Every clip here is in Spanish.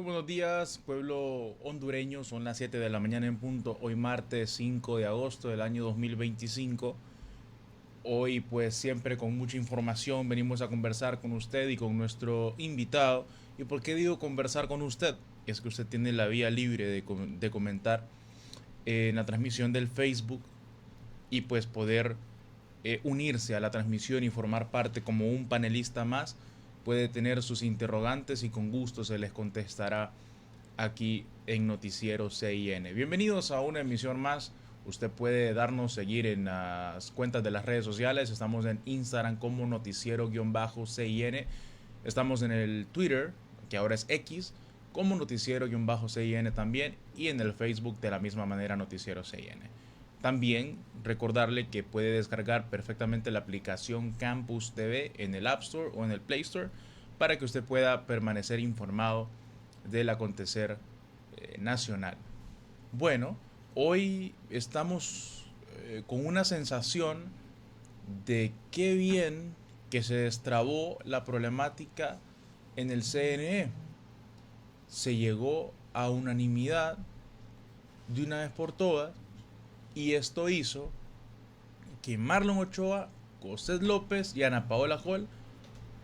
Muy buenos días, pueblo hondureño. Son las 7 de la mañana en punto. Hoy martes 5 de agosto del año 2025. Hoy pues siempre con mucha información venimos a conversar con usted y con nuestro invitado. ¿Y por qué digo conversar con usted? Es que usted tiene la vía libre de comentar en la transmisión del Facebook y pues poder unirse a la transmisión y formar parte como un panelista más. Puede tener sus interrogantes y con gusto se les contestará aquí en Noticiero CIN. Bienvenidos a una emisión más. Usted puede darnos seguir en las cuentas de las redes sociales. Estamos en Instagram como noticiero-CIN. Estamos en el Twitter, que ahora es X, como noticiero-CIN también. Y en el Facebook de la misma manera, Noticiero CIN. También recordarle que puede descargar perfectamente la aplicación Campus TV en el App Store o en el Play Store para que usted pueda permanecer informado del acontecer nacional. Bueno, hoy estamos con una sensación de qué bien que se destrabó la problemática en el CNE. Se llegó a unanimidad de una vez por todas y esto hizo que Marlon Ochoa, José López y Ana Paola Hall,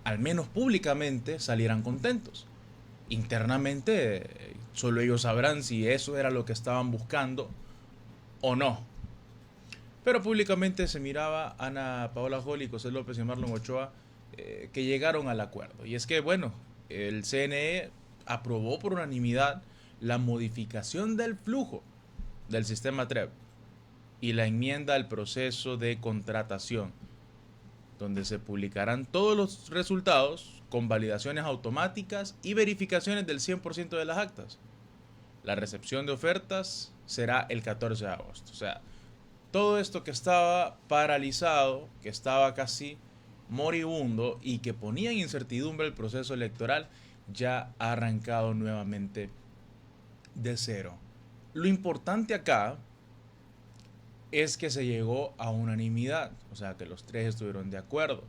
al menos públicamente, salieran contentos. Internamente, solo ellos sabrán si eso era lo que estaban buscando o no. Pero públicamente se miraba Ana Paola Hall y José López y Marlon Ochoa que llegaron al acuerdo. Y es que, bueno, el CNE aprobó por unanimidad la modificación del flujo del sistema TREP y la enmienda al proceso de contratación, donde se publicarán todos los resultados con validaciones automáticas y verificaciones del 100% de las actas. La recepción de ofertas será el 14 de agosto. O sea, todo esto que estaba paralizado, que estaba casi moribundo y que ponía en incertidumbre el proceso electoral, ya ha arrancado nuevamente de cero. Lo importante acá es que se llegó a unanimidad, o sea que los tres estuvieron de acuerdo.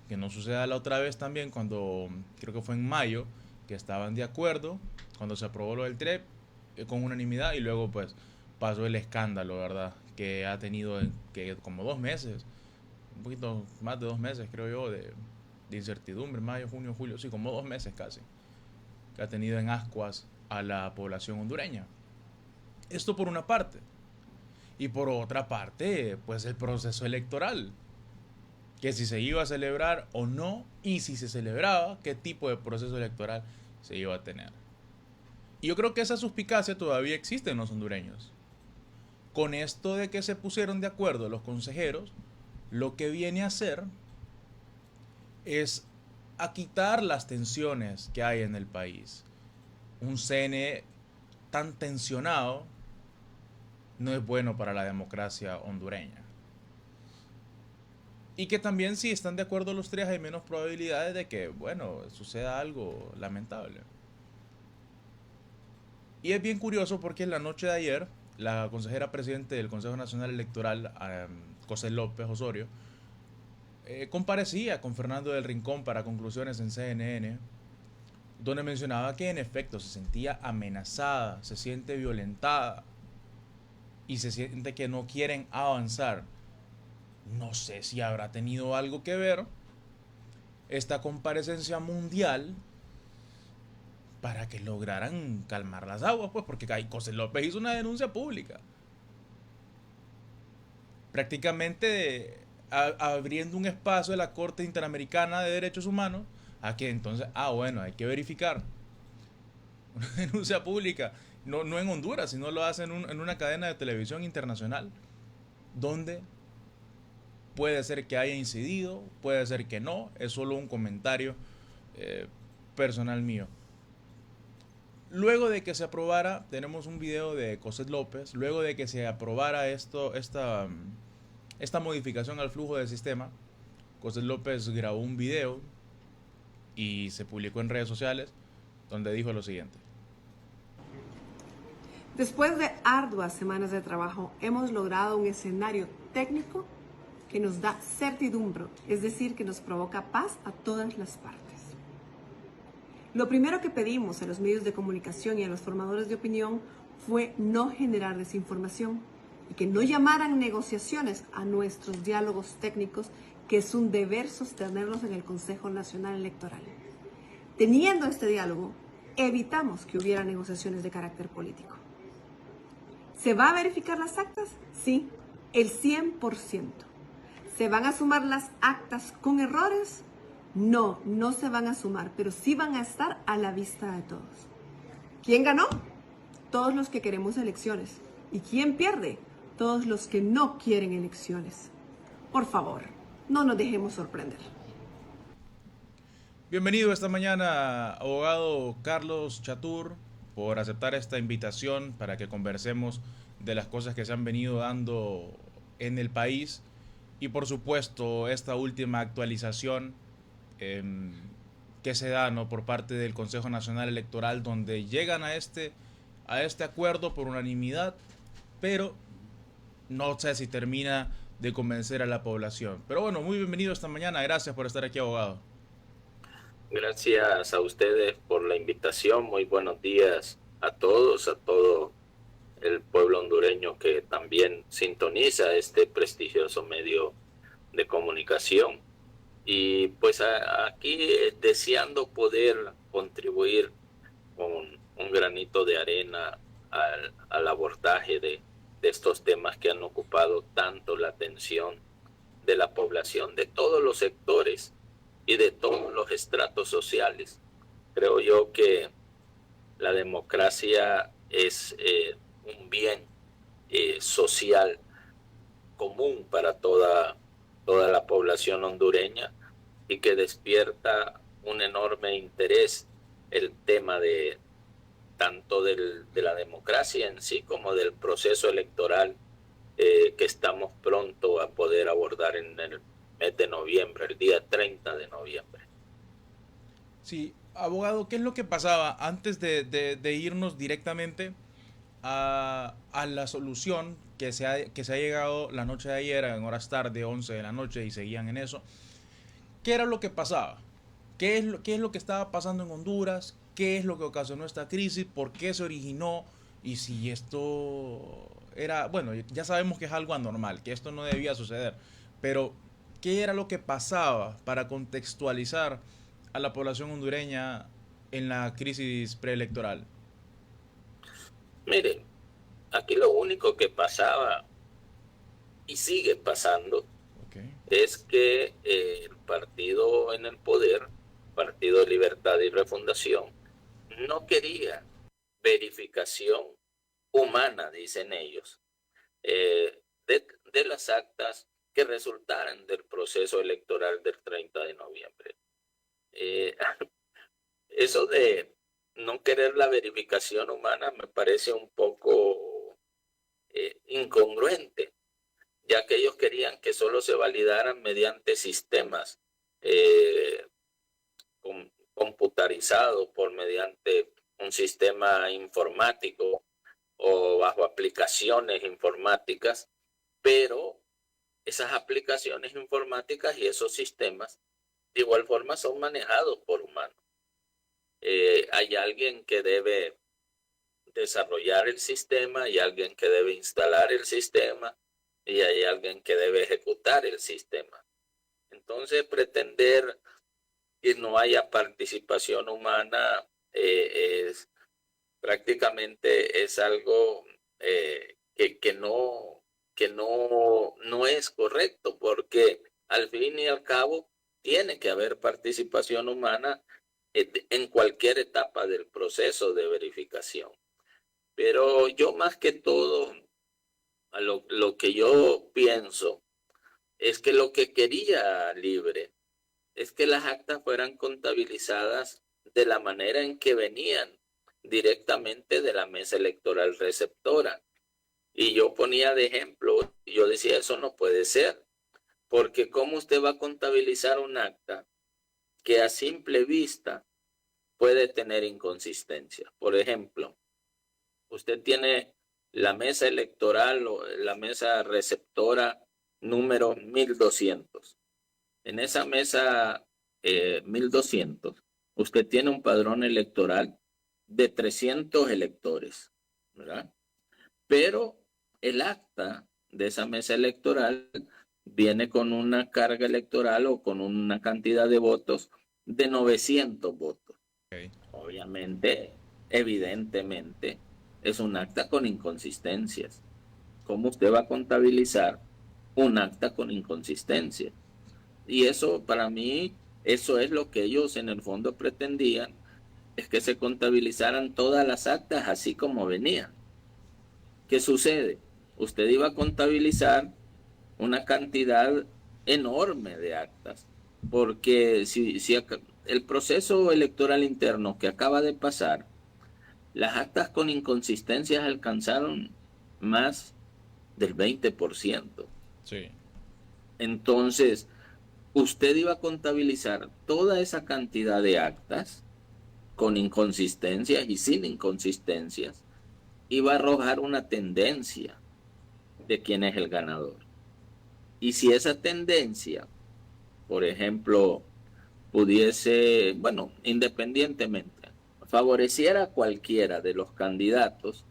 Que no suceda la otra vez también cuando, creo que fue en mayo, que estaban de acuerdo, cuando se aprobó lo del TREP con unanimidad y luego pues pasó el escándalo, ¿verdad? Que ha tenido que como 2 meses, un poquito más de 2 meses creo yo, de incertidumbre, mayo, junio, julio, sí, como 2 meses casi, que ha tenido en ascuas a la población hondureña. Esto por una parte. Y por otra parte, pues el proceso electoral. Que si se iba a celebrar o no, y si se celebraba, qué tipo de proceso electoral se iba a tener. Y yo creo que esa suspicacia todavía existe en los hondureños. Con esto de que se pusieron de acuerdo los consejeros, lo que viene a hacer es a quitar las tensiones que hay en el país. Un CNE tan tensionado no es bueno para la democracia hondureña. Y que también si están de acuerdo los tres hay menos probabilidades de que, bueno, suceda algo lamentable. Y es bien curioso porque en la noche de ayer, la consejera presidente del Consejo Nacional Electoral, José López Osorio, comparecía con Fernando del Rincón para conclusiones en CNN, donde mencionaba que en efecto se sentía amenazada, se siente violentada y se siente que no quieren avanzar. No sé si habrá tenido algo que ver esta comparecencia mundial para que lograran calmar las aguas, pues, porque José López hizo una denuncia pública. Prácticamente abriendo un espacio de la Corte Interamericana de Derechos Humanos a que entonces, bueno, hay que verificar. Una denuncia pública, no en Honduras, sino lo hacen en una cadena de televisión internacional, donde puede ser que haya incidido, puede ser que no, es solo un comentario personal mío. Luego de que se aprobara, tenemos un video de José López, luego de que se aprobara esta modificación al flujo del sistema, José López grabó un video y se publicó en redes sociales donde dijo lo siguiente. Después de arduas semanas de trabajo, hemos logrado un escenario técnico que nos da certidumbre, es decir, que nos provoca paz a todas las partes. Lo primero que pedimos a los medios de comunicación y a los formadores de opinión fue no generar desinformación y que no llamaran negociaciones a nuestros diálogos técnicos, que es un deber sostenerlos en el Consejo Nacional Electoral. Teniendo este diálogo, evitamos que hubiera negociaciones de carácter político. ¿Se va a verificar las actas? Sí, el 100%. ¿Se van a sumar las actas con errores? No, no se van a sumar, pero sí van a estar a la vista de todos. ¿Quién ganó? Todos los que queremos elecciones. ¿Y quién pierde? Todos los que no quieren elecciones. Por favor, no nos dejemos sorprender. Bienvenido esta mañana, abogado Carlos Chatur, por aceptar esta invitación para que conversemos de las cosas que se han venido dando en el país y por supuesto esta última actualización que se da, ¿no?, por parte del Consejo Nacional Electoral, donde llegan a este acuerdo por unanimidad, pero no sé si termina de convencer a la población. Pero bueno, muy bienvenido esta mañana, gracias por estar aquí, abogado. Gracias a ustedes por la invitación. Muy buenos días a todos, a todo el pueblo hondureño que también sintoniza este prestigioso medio de comunicación. Y pues aquí deseando poder contribuir con un granito de arena al abordaje de estos temas que han ocupado tanto la atención de la población, de todos los sectores y de todos los estratos sociales. Creo yo que la democracia es un bien social común para toda la población hondureña y que despierta un enorme interés el tema de tanto de la democracia en sí como del proceso electoral que estamos pronto a poder abordar en el mes de noviembre, el día 30 de noviembre. Sí, abogado, ¿qué es lo que pasaba antes de irnos directamente a la solución que se ha llegado la noche de ayer en horas tarde, 11 de la noche, y seguían en eso? ¿Qué era lo que pasaba? ¿Qué es lo que estaba pasando en Honduras? ¿Qué es lo que ocasionó esta crisis? ¿Por qué se originó? Y si esto era, bueno, ya sabemos que es algo anormal, que esto no debía suceder, pero ¿qué era lo que pasaba para contextualizar a la población hondureña en la crisis preelectoral? Miren, aquí lo único que pasaba y sigue pasando es que el partido en el poder, Partido de Libertad y Refundación, no quería verificación humana, dicen ellos, de las actas que resultaran del proceso electoral del 30 de noviembre. Eso de no querer la verificación humana me parece un poco incongruente, ya que ellos querían que solo se validaran mediante sistemas computarizados mediante un sistema informático o bajo aplicaciones informáticas, pero esas aplicaciones informáticas y esos sistemas de igual forma son manejados por humanos. Hay alguien que debe desarrollar el sistema, hay alguien que debe instalar el sistema y hay alguien que debe ejecutar el sistema. Entonces, pretender que no haya participación humana prácticamente es algo que no es correcto, porque al fin y al cabo tiene que haber participación humana en cualquier etapa del proceso de verificación. Pero yo más que todo, lo que yo pienso es que lo que quería Libre es que las actas fueran contabilizadas de la manera en que venían directamente de la mesa electoral receptora. Y yo ponía de ejemplo, yo decía, eso no puede ser, porque ¿cómo usted va a contabilizar un acta que a simple vista puede tener inconsistencia? Por ejemplo, usted tiene la mesa electoral o la mesa receptora número 1200. En esa mesa 1200 usted tiene un padrón electoral de 300 electores, ¿verdad? Pero el acta de esa mesa electoral viene con una carga electoral o con una cantidad de votos de 900 votos. Ok. Obviamente, evidentemente, es un acta con inconsistencias. ¿Cómo usted va a contabilizar un acta con inconsistencias? Y eso, para mí, eso es lo que ellos en el fondo pretendían, es que se contabilizaran todas las actas así como venían. ¿Qué sucede? Usted iba a contabilizar una cantidad enorme de actas, porque si el proceso electoral interno que acaba de pasar, las actas con inconsistencias alcanzaron más del 20%. Sí. Entonces, usted iba a contabilizar toda esa cantidad de actas con inconsistencias y sin inconsistencias, iba a arrojar una tendencia de quién es el ganador. Y si esa tendencia, por ejemplo, pudiese, bueno, independientemente, favoreciera a cualquiera de los candidatos,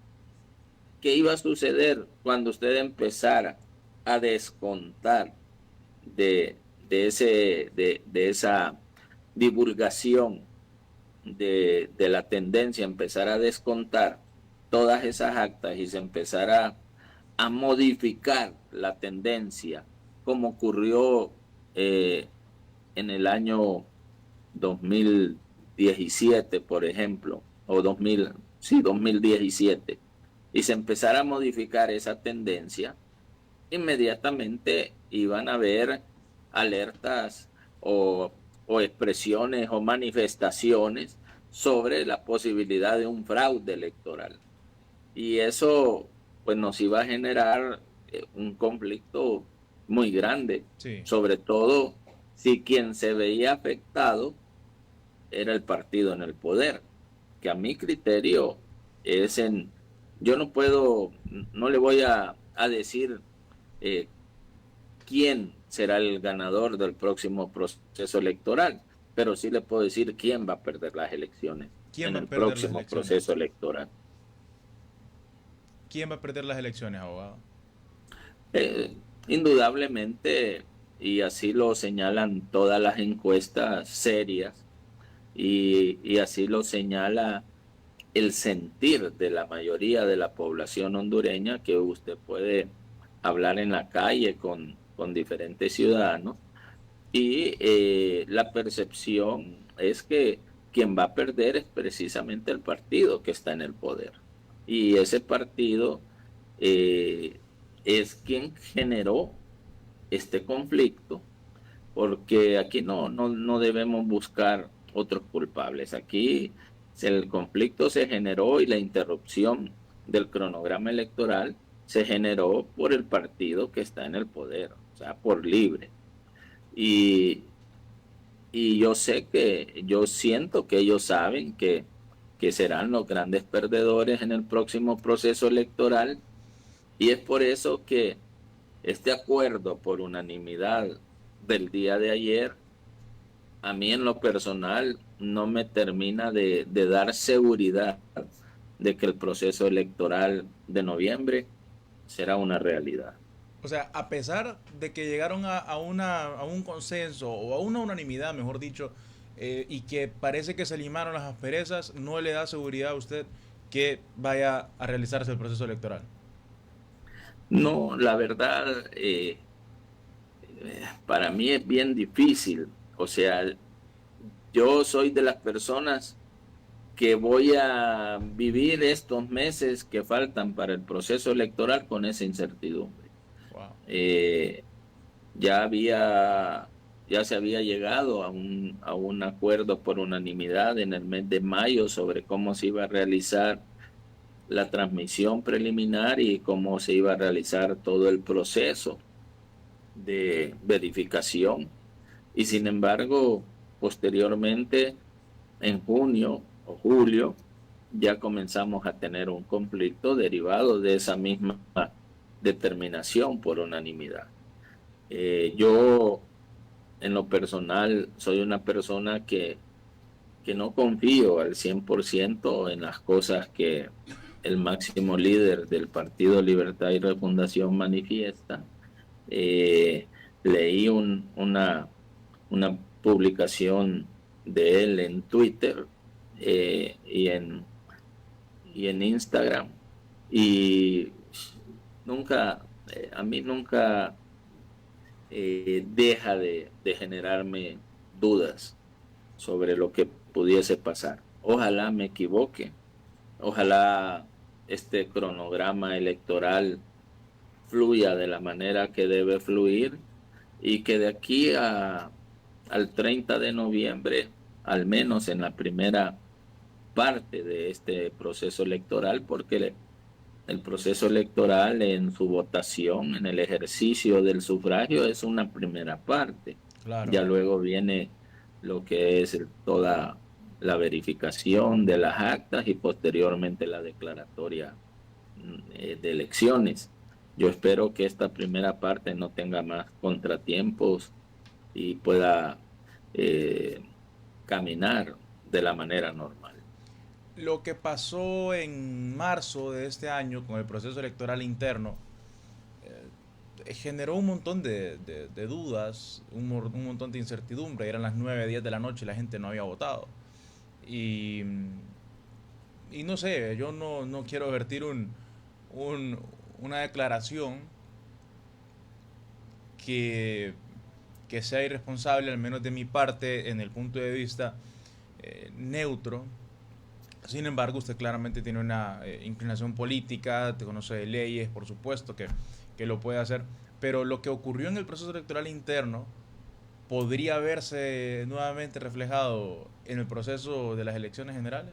¿qué iba a suceder cuando usted empezara a descontar de esa divulgación de la tendencia, empezar a descontar todas esas actas y se empezara a modificar la tendencia, como ocurrió eh, en el año 2017, por ejemplo, o 2000, sí, 2017, y se empezara a modificar esa tendencia, inmediatamente iban a haber alertas o expresiones o manifestaciones sobre la posibilidad de un fraude electoral. Y eso pues nos iba a generar un conflicto muy grande, Sí. sobre todo si quien se veía afectado era el partido en el poder, que a mi criterio es en, yo no puedo, no le voy a decir eh, quién será el ganador del próximo proceso electoral, pero sí le puedo decir quién va a perder las elecciones ¿Quién en va a el perder las próximo proceso elecciones? electoral. ¿Quién va a perder las elecciones, abogado? Indudablemente, y así lo señalan todas las encuestas serias, y así lo señala el sentir de la mayoría de la población hondureña, que usted puede hablar en la calle con diferentes ciudadanos, y la percepción es que quien va a perder es precisamente el partido que está en el poder. Y ese partido eh, es quien generó este conflicto, porque aquí no debemos buscar otros culpables. Aquí el conflicto se generó y la interrupción del cronograma electoral se generó por el partido que está en el poder, o sea, por Libre. Y, y yo siento que ellos saben que serán los grandes perdedores en el próximo proceso electoral, y es por eso que este acuerdo por unanimidad del día de ayer, a mí en lo personal no me termina de dar seguridad de que el proceso electoral de noviembre será una realidad. O sea, a pesar de que llegaron a un consenso o a una unanimidad, mejor dicho, y que parece que se limaron las asperezas, no le da seguridad a usted que vaya a realizarse el proceso electoral. No, la verdad, para mí es bien difícil. O sea, yo soy de las personas que voy a vivir estos meses que faltan para el proceso electoral con esa incertidumbre. Wow. Eh, ya había, ya se había llegado a un acuerdo por unanimidad en el mes de mayo sobre cómo se iba a realizar la transmisión preliminar y cómo se iba a realizar todo el proceso de verificación. Y sin embargo, posteriormente, en junio o julio, ya comenzamos a tener un conflicto derivado de esa misma determinación por unanimidad. Yo, en lo personal, soy una persona que que no confío al 100% en las cosas que el máximo líder del Partido Libertad y Refundación manifiesta. Leí una publicación de él en Twitter y en Instagram, y a mí nunca deja de generarme dudas sobre lo que pudiese pasar. Ojalá me equivoque, ojalá este cronograma electoral fluya de la manera que debe fluir, y que de aquí al 30 de noviembre, al menos en la primera parte de este proceso electoral, porque el proceso electoral en su votación, en el ejercicio del sufragio, es una primera parte. Claro. Ya luego viene lo que es toda la verificación de las actas y posteriormente la declaratoria de elecciones. Yo espero que esta primera parte no tenga más contratiempos y pueda caminar de la manera normal. Lo que pasó en marzo de este año con el proceso electoral interno generó un montón de dudas, un montón de incertidumbre. Eran las 9, 10 de la noche y la gente no había votado. Y, y no sé, yo no quiero vertir un, una declaración que, que sea irresponsable, al menos de mi parte, en el punto de vista neutro. Sin embargo, usted claramente tiene una inclinación política, te conoce de leyes, por supuesto que lo puede hacer, pero lo que ocurrió en el proceso electoral interno podría verse nuevamente reflejado en el proceso de las elecciones generales.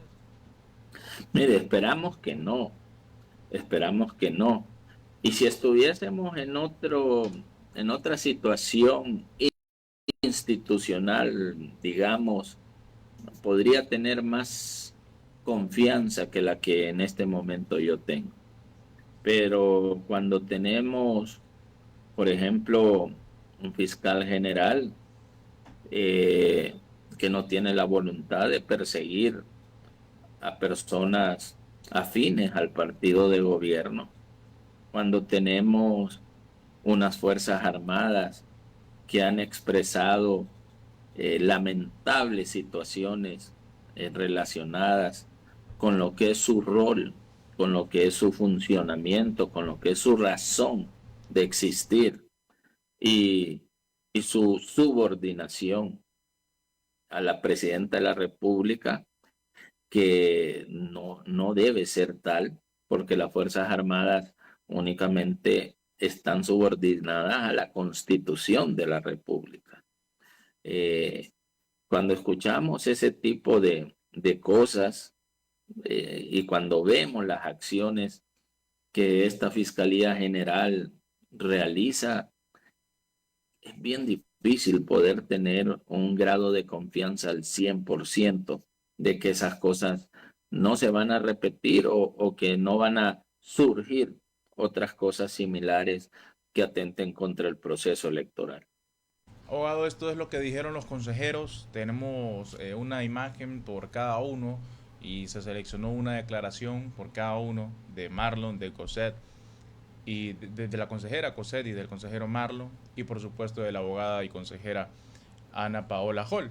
Mire, esperamos que no. Y si estuviésemos en otra situación institucional, digamos, podría tener más confianza que la que en este momento yo tengo. Pero cuando tenemos, por ejemplo, un fiscal general que no tiene la voluntad de perseguir a personas afines al partido de gobierno, cuando tenemos unas fuerzas armadas que han expresado lamentables situaciones relacionadas con lo que es su rol, con lo que es su funcionamiento, con lo que es su razón de existir, y, y su subordinación a la presidenta de la República, que no debe ser tal, porque las Fuerzas Armadas únicamente están subordinadas a la Constitución de la República. Eh, Cuando escuchamos ese tipo de cosas y cuando vemos las acciones que esta Fiscalía General realiza, es bien difícil poder tener un grado de confianza al 100% de que esas cosas no se van a repetir, o que no van a surgir otras cosas similares que atenten contra el proceso electoral. Abogado, esto es lo que dijeron los consejeros. Tenemos una imagen por cada uno y se seleccionó una declaración por cada uno de Marlon, de Cosette y de la consejera Cosette y del consejero Marlon, y por supuesto de la abogada y consejera Ana Paola Hall.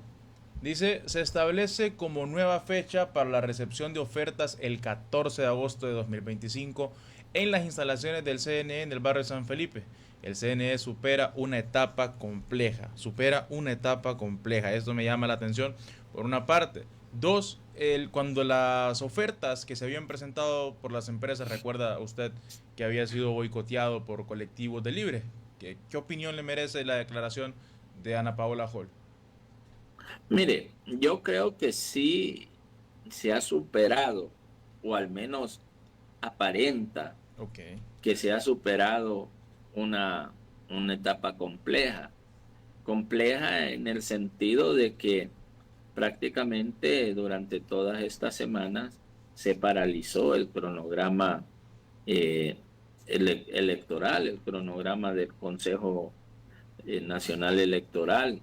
Dice, se establece como nueva fecha para la recepción de ofertas el 14 de agosto de 2025 en las instalaciones del CNE en el barrio San Felipe. El CNE supera una etapa compleja, Esto me llama la atención por una parte. Dos, cuando las ofertas que se habían presentado por las empresas, recuerda usted que había sido boicoteado por colectivos de Libre. ¿Qué opinión le merece la declaración de Ana Paola Hall? Mire, yo creo que sí se ha superado, o al menos aparenta Ok. que se ha superado una, una etapa compleja en el sentido de que prácticamente durante todas estas semanas se paralizó el cronograma electoral, el cronograma del Consejo Nacional Electoral,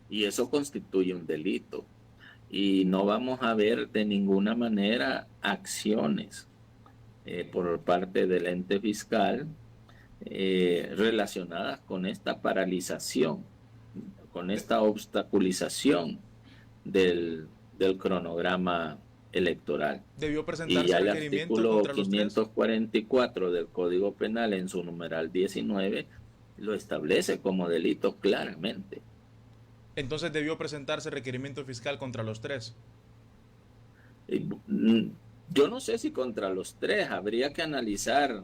y eso constituye un delito. y no vamos a ver de ninguna manera acciones por parte del ente fiscal relacionadas con esta paralización, con esta obstaculización del cronograma electoral. Debió Y ya presentarse el requerimiento artículo contra los tres. 544 del Código Penal en su numeral 19 lo establece como delito claramente. Entonces debió presentarse requerimiento fiscal contra los tres. Yo no sé si contra los tres habría que analizar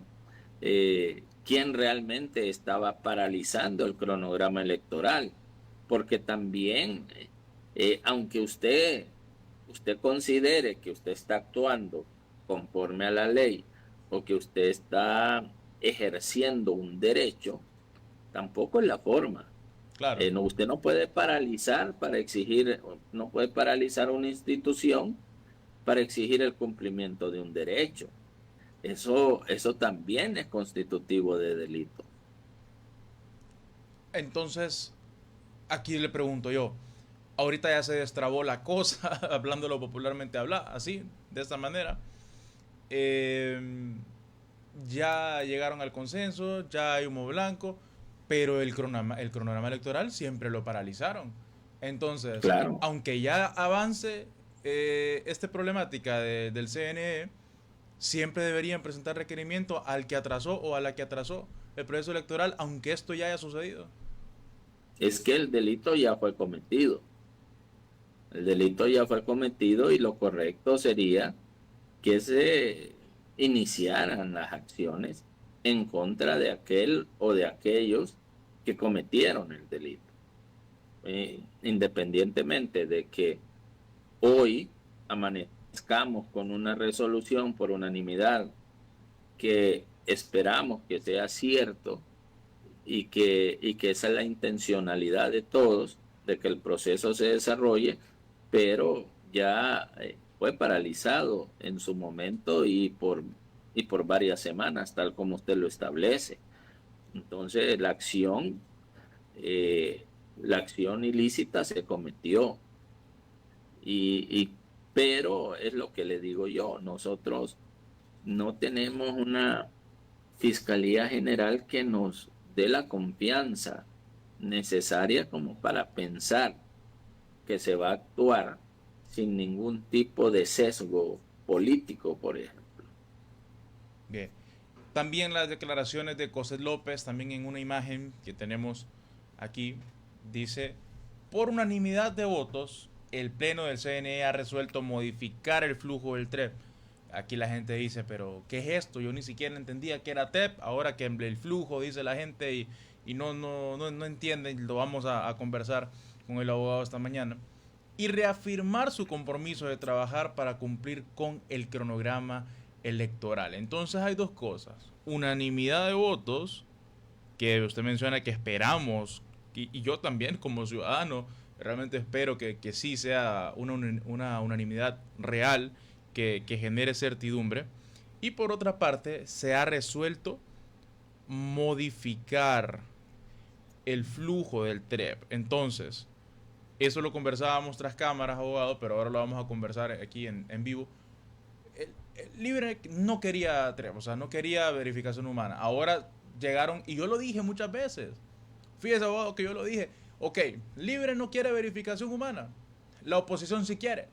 quién realmente estaba paralizando el cronograma electoral, porque también, aunque usted considere que usted está actuando conforme a la ley o que usted está ejerciendo un derecho, tampoco es la forma. Claro. No, usted no puede paralizar para exigir, no puede paralizar una institución para exigir el cumplimiento de un derecho. Eso también es constitutivo de delito. Entonces, aquí le pregunto yo, ahorita ya se destrabó la cosa, hablándolo popularmente así, de esta manera. Eh, ya llegaron al consenso, ya hay humo blanco, pero el cronograma electoral siempre lo paralizaron. Entonces, Claro. aunque ya avance esta problemática del CNE, siempre deberían presentar requerimiento al que atrasó o a la que atrasó el proceso electoral, aunque esto ya haya sucedido. Es que el delito ya fue cometido. El delito ya fue cometido y lo correcto sería que se iniciaran las acciones en contra de aquel o de aquellos que cometieron el delito. Independientemente de que hoy amanezcamos con una resolución por unanimidad que esperamos que sea cierto y que esa es la intencionalidad de todos, de que el proceso se desarrolle, pero ya fue paralizado en su momento y por varias semanas, tal como usted lo establece. Entonces, la acción ilícita se cometió, pero es lo que le digo yo, nosotros no tenemos una Fiscalía General que nos dé la confianza necesaria como para pensar que se va a actuar sin ningún tipo de sesgo político, por ejemplo. Bien. También las declaraciones de José López, también en una imagen que tenemos aquí, dice, por unanimidad de votos, el Pleno del CNE ha resuelto modificar el flujo del TREP. Aquí la gente dice, pero ¿qué es esto? Yo ni siquiera entendía que era TEP, ahora que el flujo, dice la gente, y no entienden, lo vamos a conversar con el abogado esta mañana. Y reafirmar su compromiso de trabajar para cumplir con el cronograma electoral. Entonces hay dos cosas. Unanimidad de votos, que usted menciona que esperamos, y yo también como ciudadano, realmente espero que sí sea una unanimidad real que genere certidumbre. Y por otra parte, se ha resuelto modificar el flujo del TREP. Entonces, eso lo conversábamos tras cámaras, abogado, pero ahora lo vamos a conversar aquí en vivo. El Libre no quería TREP, o sea, no quería verificación humana. Ahora llegaron, y yo lo dije muchas veces. Fíjese, abogado, que yo lo dije. Ok, Libre no quiere verificación humana. La oposición sí quiere.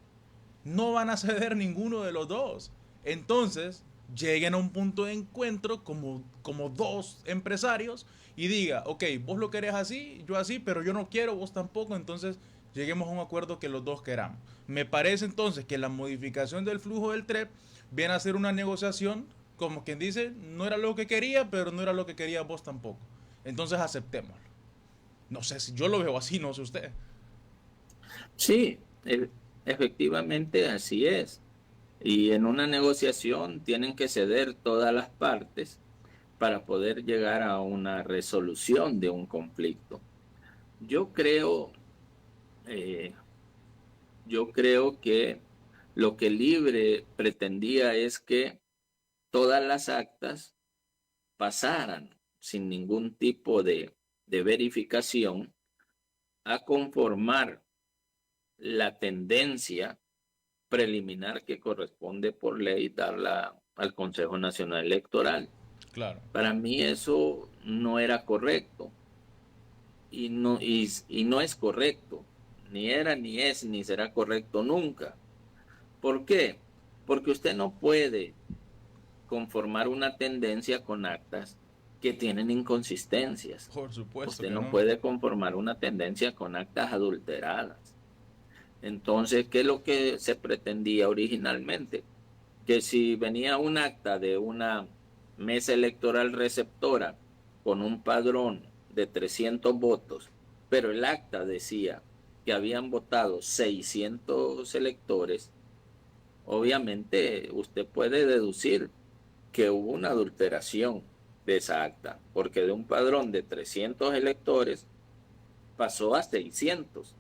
No van a ceder ninguno de los dos. Entonces, lleguen a un punto de encuentro como dos empresarios y diga, ok, vos lo querés así, yo así, pero yo no quiero, vos tampoco, entonces lleguemos a un acuerdo que los dos queramos. Me parece entonces que la modificación del flujo del TREP viene a ser una negociación, como quien dice, no era lo que quería, pero no era lo que quería vos tampoco. Entonces aceptémoslo. No sé si yo lo veo así, no sé usted. Sí, efectivamente así es. Y en una negociación tienen que ceder todas las partes para poder llegar a una resolución de un conflicto. Yo creo, eh, yo creo que lo que Libre pretendía es que todas las actas pasaran sin ningún tipo de verificación a conformar la tendencia preliminar que corresponde por ley darla al Consejo Nacional Electoral. Claro. Para mí eso no era correcto y no es correcto, ni era, ni es, ni será correcto nunca. ¿Por qué? Porque usted no puede conformar una tendencia con actas que tienen inconsistencias. Por supuesto Usted que no no. puede conformar una tendencia con actas adulteradas. Entonces, ¿qué es lo que se pretendía originalmente? Que si venía un acta de una mesa electoral receptora con un padrón de 300 votos, pero el acta decía que habían votado 600 electores, obviamente usted puede deducir que hubo una adulteración de esa acta, porque de un padrón de 300 electores pasó a 600.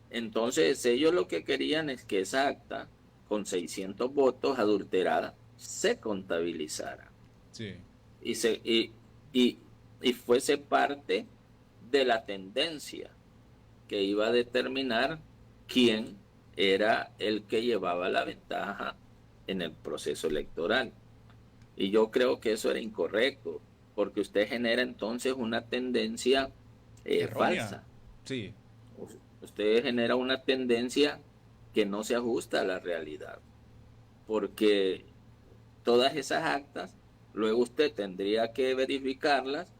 Entonces ellos lo que querían es que esa acta con 600 votos adulterada se contabilizara Sí. y, se, y, y fuese parte de la tendencia que iba a determinar quién era el que llevaba la ventaja en el proceso electoral. Y yo creo que eso era incorrecto, porque usted genera entonces una tendencia Errónea. falsa. Sí. Usted genera una tendencia que no se ajusta a la realidad, porque todas esas actas, luego usted tendría que verificarlas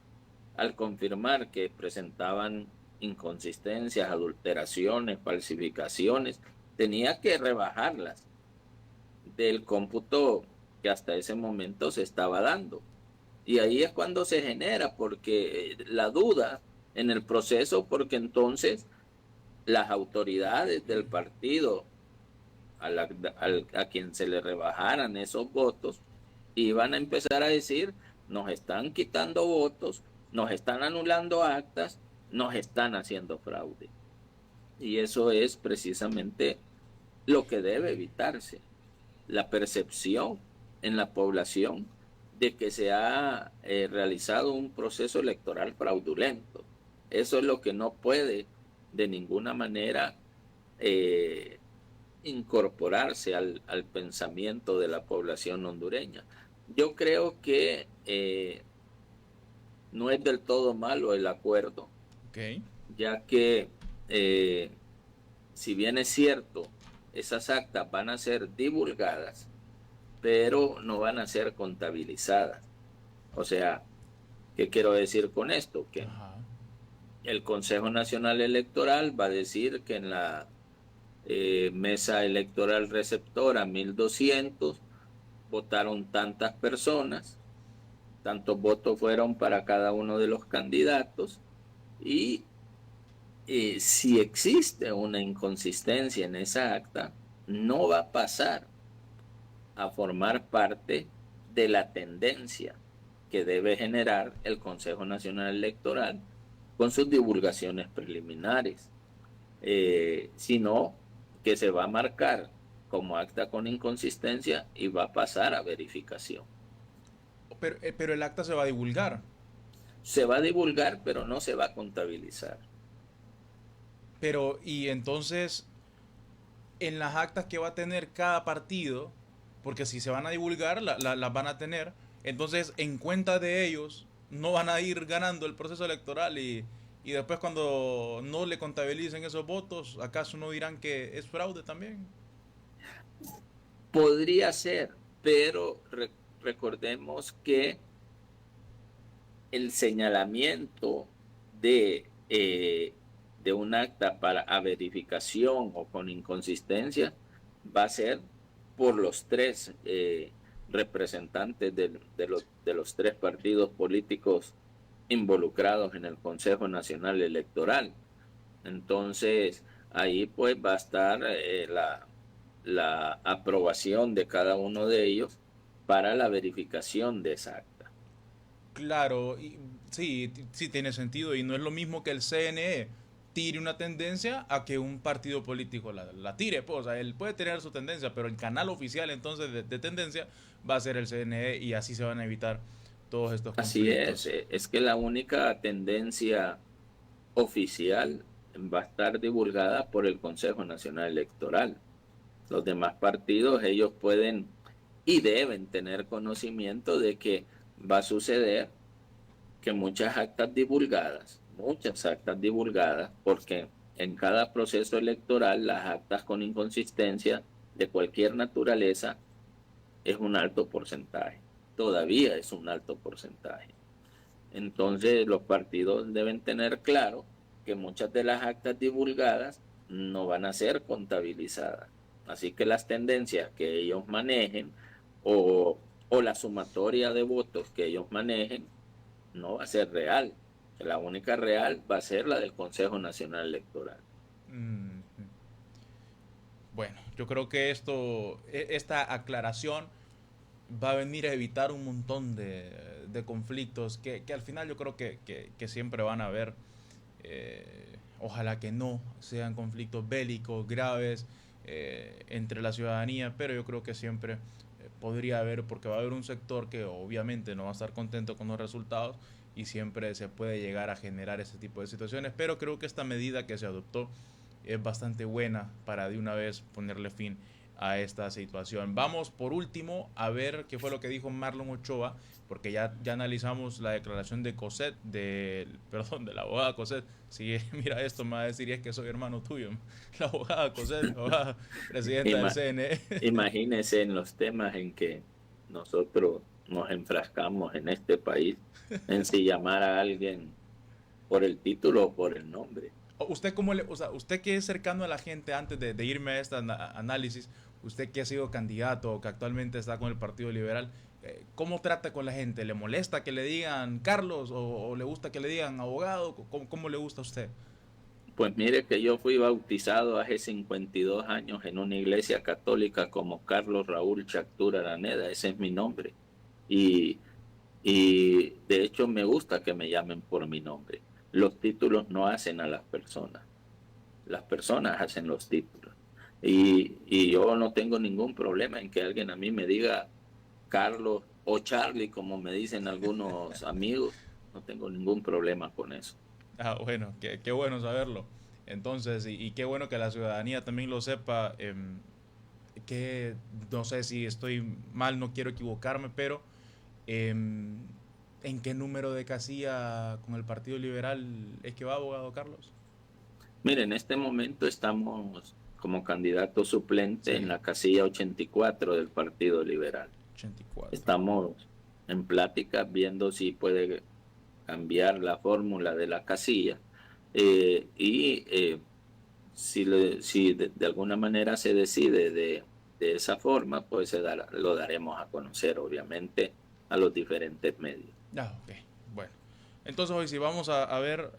al confirmar que presentaban inconsistencias, adulteraciones, falsificaciones, tenía que rebajarlas del cómputo que hasta ese momento se estaba dando. Y ahí es cuando se genera, porque la duda en el proceso, porque entonces las autoridades del partido a quien se le rebajaran esos votos iban a empezar a decir, nos están quitando votos, nos están anulando actas, nos están haciendo fraude. Y eso es precisamente lo que debe evitarse, la percepción en la población de que se ha realizado un proceso electoral fraudulento. Eso es lo que no puede de ninguna manera eh, incorporarse al pensamiento de la población hondureña. Yo creo que no es del todo malo el acuerdo, Ok. ya que eh, si bien es cierto, esas actas van a ser divulgadas, pero no van a ser contabilizadas. O sea, ¿qué quiero decir con esto? Que Ajá. el Consejo Nacional Electoral va a decir que en la mesa electoral receptora 1200 votaron tantas personas, tantos votos fueron para cada uno de los candidatos y si existe una inconsistencia en esa acta, no va a pasar a formar parte de la tendencia que debe generar el Consejo Nacional Electoral con sus divulgaciones preliminares, sino que se va a marcar como acta con inconsistencia y va a pasar a verificación. Pero el acta se va a divulgar. Se va a divulgar, pero no se va a contabilizar. Pero, y entonces, en las actas que va a tener cada partido, porque si se van a divulgar, las van a tener, entonces en cuenta de ellos no van a ir ganando el proceso electoral y después cuando no le contabilicen esos votos, ¿acaso no dirán que es fraude también? Podría ser, pero recordemos que el señalamiento de un acta para a verificación o con inconsistencia va a ser por los tres representantes de los tres partidos políticos involucrados en el Consejo Nacional Electoral. Entonces, ahí pues va a estar la aprobación de cada uno de ellos para la verificación de esa acta. Claro, y, sí, sí tiene sentido y no es lo mismo que el CNE tire una tendencia a que un partido político la tire, pues, o sea, él puede tener su tendencia, pero el canal oficial entonces de tendencia va a ser el CNE y así se van a evitar todos estos Así conflictos. es que la única tendencia oficial va a estar divulgada por el Consejo Nacional Electoral. Los demás partidos, ellos pueden y deben tener conocimiento de que va a suceder que muchas actas divulgadas, porque en cada proceso electoral las actas con inconsistencia de cualquier naturaleza es un alto porcentaje, todavía es un alto porcentaje. Entonces los partidos deben tener claro que muchas de las actas divulgadas no van a ser contabilizadas. Así que las tendencias que ellos manejen o la sumatoria de votos que ellos manejen no va a ser real. La única real va a ser la del Consejo Nacional Electoral. Bueno, yo creo que esta aclaración va a venir a evitar un montón de conflictos que al final yo creo que siempre van a haber. Ojalá que no sean conflictos bélicos graves entre la ciudadanía, pero yo creo que siempre podría haber, porque va a haber un sector que obviamente no va a estar contento con los resultados y siempre se puede llegar a generar ese tipo de situaciones, pero creo que esta medida que se adoptó es bastante buena para de una vez ponerle fin a esta situación. Vamos por último a ver qué fue lo que dijo Marlon Ochoa, porque ya analizamos la declaración de de la abogada Cosette. Si mira esto, me va a decir, es que soy hermano tuyo. La abogada Cosette, la abogada presidenta del CNE. Imagínese en los temas en que nosotros nos enfrascamos en este país, en si llamar a alguien por el título o por el nombre. ¿Usted usted que es cercano a la gente, antes de irme a este análisis, usted que ha sido candidato o que actualmente está con el Partido Liberal, ¿cómo trata con la gente? ¿Le molesta que le digan Carlos o le gusta que le digan abogado? ¿Cómo le gusta a usted? Pues mire que yo fui bautizado hace 52 años en una iglesia católica como Carlos Raúl Chactura Araneda, ese es mi nombre. Y de hecho me gusta que me llamen por mi nombre. Los títulos no hacen a las personas hacen los títulos. Y yo no tengo ningún problema en que alguien a mí me diga Carlos o Charlie, como me dicen algunos amigos. No tengo ningún problema con eso. Ah, bueno, qué bueno saberlo. Entonces, y qué bueno que la ciudadanía también lo sepa. Que no sé si estoy mal, no quiero equivocarme, pero ¿en qué número de casilla con el Partido Liberal es que va, abogado Carlos? Mire, en este momento estamos como candidato suplente Sí. en la casilla 84 del Partido Liberal. 84. Estamos en plática viendo si puede cambiar la fórmula de la casilla si de alguna manera se decide de esa forma, pues lo daremos a conocer, obviamente, a los diferentes medios. Ah, ok. Bueno. Entonces hoy sí vamos a ver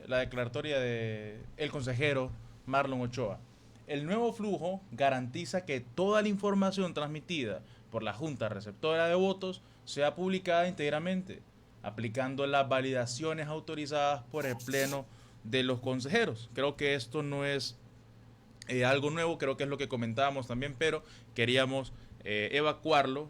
la declaratoria de el consejero Marlon Ochoa. El nuevo flujo garantiza que toda la información transmitida por la Junta Receptora de Votos sea publicada íntegramente, aplicando las validaciones autorizadas por el Pleno de los consejeros. Creo que esto no es algo nuevo, creo que es lo que comentábamos también, pero queríamos evacuarlo,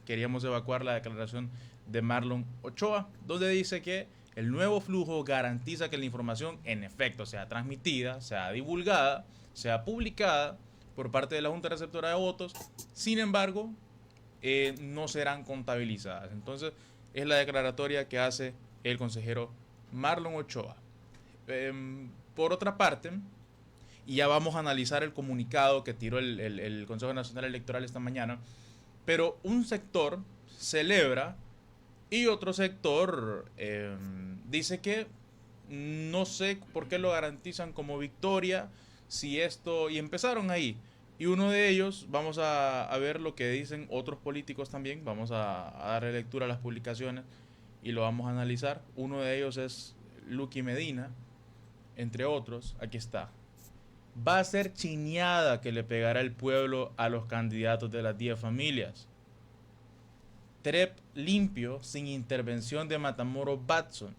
queríamos evacuar la declaración de Marlon Ochoa, donde dice que el nuevo flujo garantiza que la información en efecto sea transmitida, sea divulgada, sea publicada por parte de la Junta Receptora de Votos, sin embargo, no serán contabilizadas. Entonces, es la declaratoria que hace el consejero Marlon Ochoa. Por otra parte, y ya vamos a analizar el comunicado que tiró el Consejo Nacional Electoral esta mañana, pero un sector celebra y otro sector dice que no sé por qué lo garantizan como victoria, si esto, y empezaron ahí. Y uno de ellos, vamos a ver lo que dicen otros políticos también, vamos a darle lectura a las publicaciones y lo vamos a analizar. Uno de ellos es Lucky Medina, entre otros, aquí está. Va a ser chiñada que le pegará el pueblo a los candidatos de las 10 familias. TREP limpio, sin intervención de Matamoros Batson,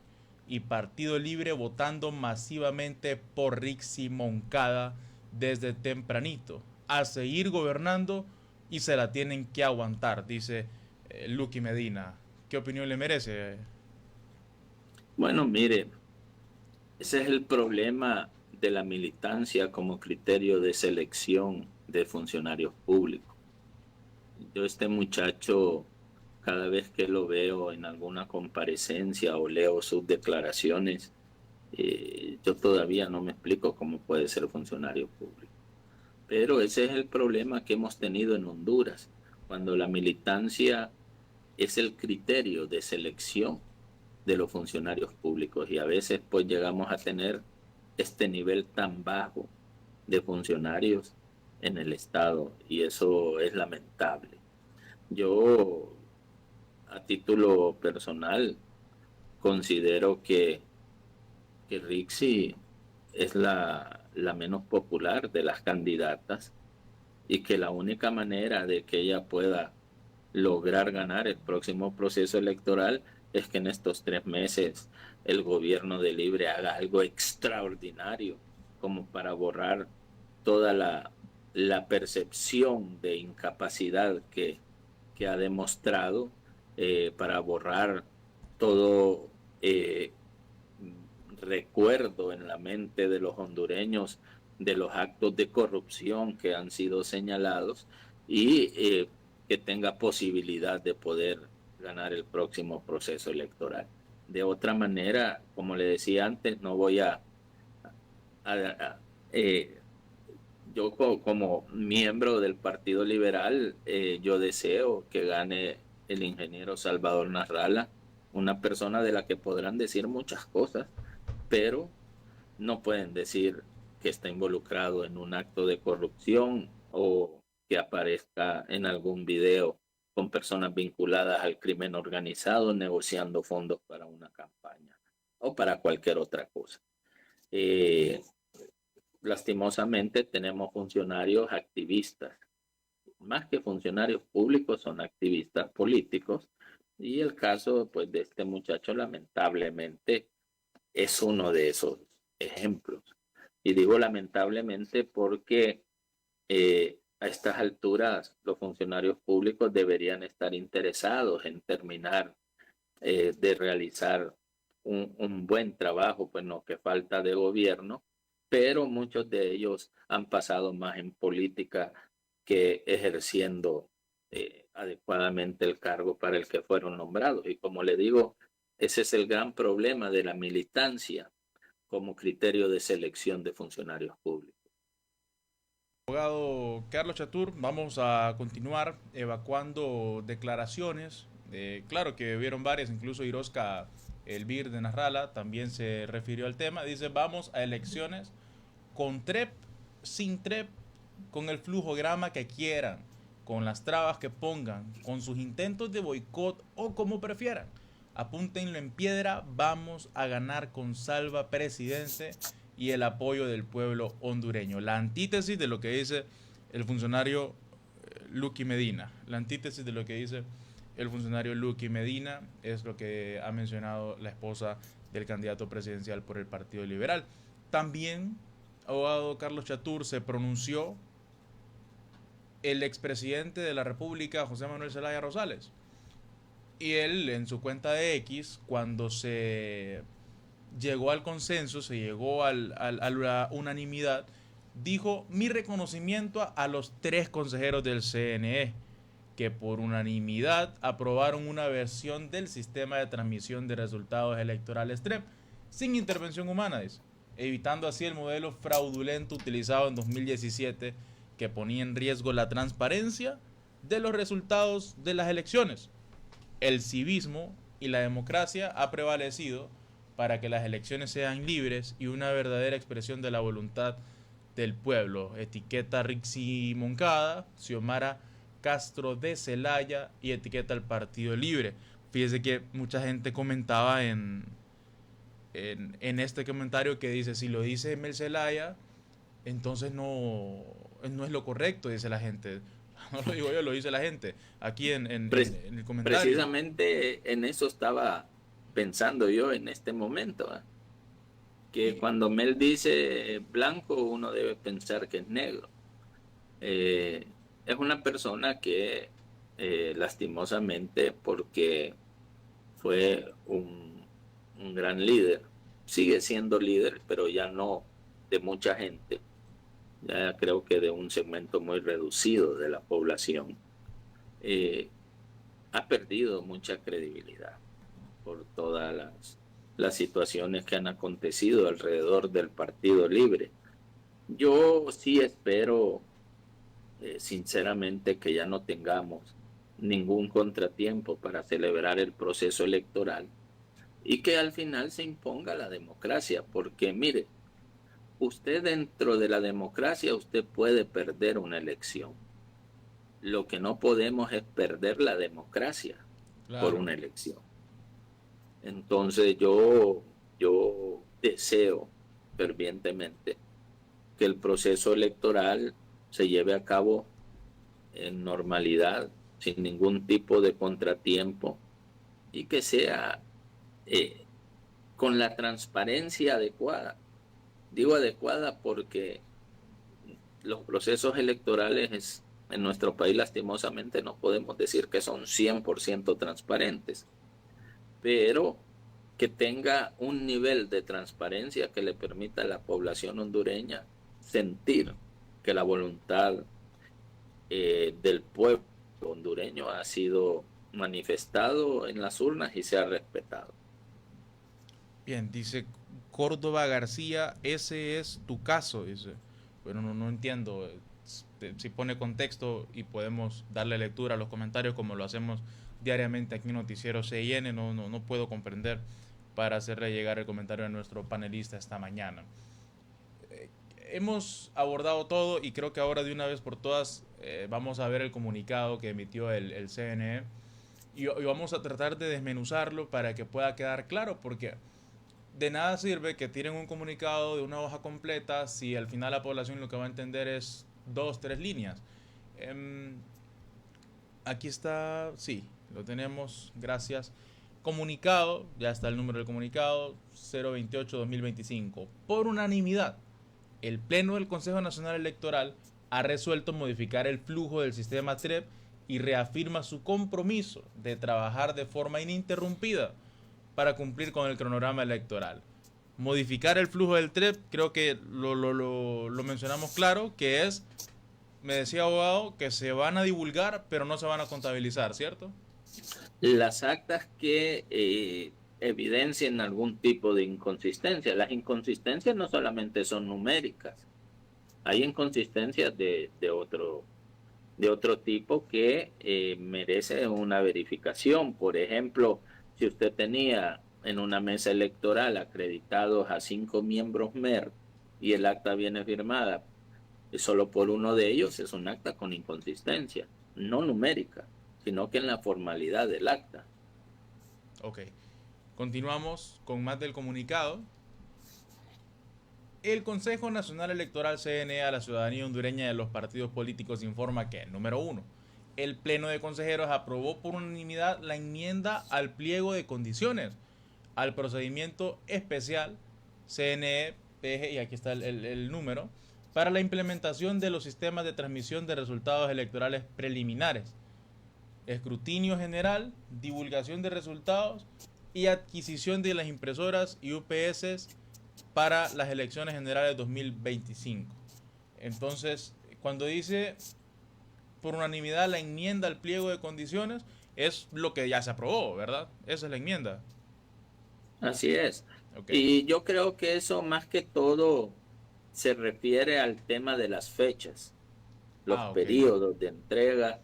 y Partido Libre votando masivamente por Rixi Moncada desde tempranito. A seguir gobernando y se la tienen que aguantar, dice Lucky Medina. ¿Qué opinión le merece? Bueno, mire, ese es el problema de la militancia como criterio de selección de funcionarios públicos. Yo este muchacho, cada vez que lo veo en alguna comparecencia o leo sus declaraciones, yo todavía no me explico cómo puede ser funcionario público. Pero ese es el problema que hemos tenido en Honduras, cuando la militancia es el criterio de selección de los funcionarios públicos, y a veces pues llegamos a tener este nivel tan bajo de funcionarios en el Estado, y eso es lamentable. Yo, a título personal, considero que Rixi es la menos popular de las candidatas, y que la única manera de que ella pueda lograr ganar el próximo proceso electoral es que en estos 3 meses el gobierno de Libre haga algo extraordinario como para borrar toda la percepción de incapacidad que ha demostrado, para borrar todo recuerdo en la mente de los hondureños de los actos de corrupción que han sido señalados, y que tenga posibilidad de poder ganar el próximo proceso electoral. De otra manera, como le decía antes, no voy yo como miembro del Partido Liberal, yo deseo que gane el ingeniero Salvador Narrala, una persona de la que podrán decir muchas cosas, pero no pueden decir que está involucrado en un acto de corrupción o que aparezca en algún video con personas vinculadas al crimen organizado negociando fondos para una campaña o para cualquier otra cosa. Lastimosamente tenemos funcionarios activistas, más que funcionarios públicos, son activistas políticos, y el caso pues de este muchacho lamentablemente es uno de esos ejemplos. Y digo lamentablemente porque a estas alturas los funcionarios públicos deberían estar interesados en terminar de realizar un buen trabajo, pues no que falta de gobierno, pero muchos de ellos han pasado más en política que ejerciendo adecuadamente el cargo para el que fueron nombrados. Y como le digo, ese es el gran problema de la militancia como criterio de selección de funcionarios públicos. Abogado Carlos Chatur, vamos a continuar evacuando declaraciones. Claro que vieron varias, incluso Irosca Elvir de Narrala también se refirió al tema. Dice, vamos a elecciones con TREP, sin TREP, con el flujograma que quieran, con las trabas que pongan, con sus intentos de boicot o como prefieran. Apúntenlo en piedra, vamos a ganar con Salva Presidente y el apoyo del pueblo hondureño. La antítesis de lo que dice el funcionario Lucky Medina. La antítesis de lo que dice el funcionario Lucky Medina es lo que ha mencionado la esposa del candidato presidencial por el Partido Liberal. También, abogado Carlos Chatur, se pronunció el expresidente de la República, José Manuel Zelaya Rosales. Y él, en su cuenta de X, cuando se llegó al consenso, se llegó a la unanimidad, dijo: mi reconocimiento a los 3 consejeros del CNE, que por unanimidad aprobaron una versión del sistema de transmisión de resultados electorales TREP, sin intervención humana, dice, evitando así el modelo fraudulento utilizado en 2017, que ponía en riesgo la transparencia de los resultados de las elecciones. El civismo y la democracia ha prevalecido para que las elecciones sean libres y una verdadera expresión de la voluntad del pueblo. Etiqueta Rixi Moncada, Xiomara Castro de Celaya y etiqueta al Partido Libre. Fíjese que mucha gente comentaba en este comentario que dice, si lo dice Mel Zelaya, entonces no es lo correcto, dice la gente. No lo digo yo, lo dice la gente aquí en el comentario. Precisamente en eso estaba pensando yo en este momento, que cuando Mel dice blanco, uno debe pensar que es negro. Es una persona que lastimosamente, porque fue un gran líder, sigue siendo líder, pero ya no de mucha gente, ya creo que de un segmento muy reducido de la población, ha perdido mucha credibilidad por todas las situaciones que han acontecido alrededor del Partido Libre. Yo sí espero, sinceramente, que ya no tengamos ningún contratiempo para celebrar el proceso electoral y que al final se imponga la democracia, porque mire, usted dentro de la democracia usted puede perder una elección. Lo que no podemos es perder la democracia por Claro. una elección. Entonces yo deseo fervientemente que el proceso electoral se lleve a cabo en normalidad, sin ningún tipo de contratiempo, y que sea eh, con la transparencia adecuada. Digo adecuada porque los procesos electorales en nuestro país lastimosamente no podemos decir que son 100% transparentes, pero que tenga un nivel de transparencia que le permita a la población hondureña sentir que la voluntad del pueblo hondureño ha sido manifestado en las urnas y se ha respetado. Bien, dice Córdoba García, ese es tu caso, dice. Pero no entiendo si pone contexto y podemos darle lectura a los comentarios como lo hacemos diariamente aquí en Noticiero CIN. No puedo comprender para hacerle llegar el comentario a nuestro panelista esta mañana. Hemos abordado todo y creo que ahora de una vez por todas vamos a ver el comunicado que emitió el CNE y vamos a tratar de desmenuzarlo para que pueda quedar claro, porque de nada sirve que tiren un comunicado de una hoja completa si al final la población lo que va a entender es dos, tres líneas. Aquí está, sí, lo tenemos, gracias. Comunicado, ya está el número del comunicado, 028-2025. Por unanimidad, el Pleno del Consejo Nacional Electoral ha resuelto modificar el flujo del sistema TREP y reafirma su compromiso de trabajar de forma ininterrumpida para cumplir con el cronograma electoral. Modificar el flujo del TREP, creo que lo mencionamos claro, que es, me decía abogado, que se van a divulgar, pero no se van a contabilizar, ¿cierto? Las actas que evidencien algún tipo de inconsistencia. Las inconsistencias no solamente son numéricas, hay inconsistencias de otro tipo que merece una verificación. Por ejemplo, si usted tenía en una mesa electoral acreditados a 5 miembros MER y el acta viene firmada solo por uno de ellos, es un acta con inconsistencia, no numérica, sino que en la formalidad del acta. Ok. Continuamos con más del comunicado. El Consejo Nacional Electoral CNE a la ciudadanía hondureña de los partidos políticos informa que, número 1, el Pleno de Consejeros aprobó por unanimidad la enmienda al pliego de condiciones al procedimiento especial CNE, PG, y aquí está el número, para la implementación de los sistemas de transmisión de resultados electorales preliminares, escrutinio general, divulgación de resultados y adquisición de las impresoras y UPS para las elecciones generales 2025. Entonces, cuando dice por unanimidad la enmienda al pliego de condiciones, es lo que ya se aprobó, ¿verdad? Esa es la enmienda. Así es. Ok. Y yo creo que eso más que todo se refiere al tema de las fechas, los Ok. periodos de entrega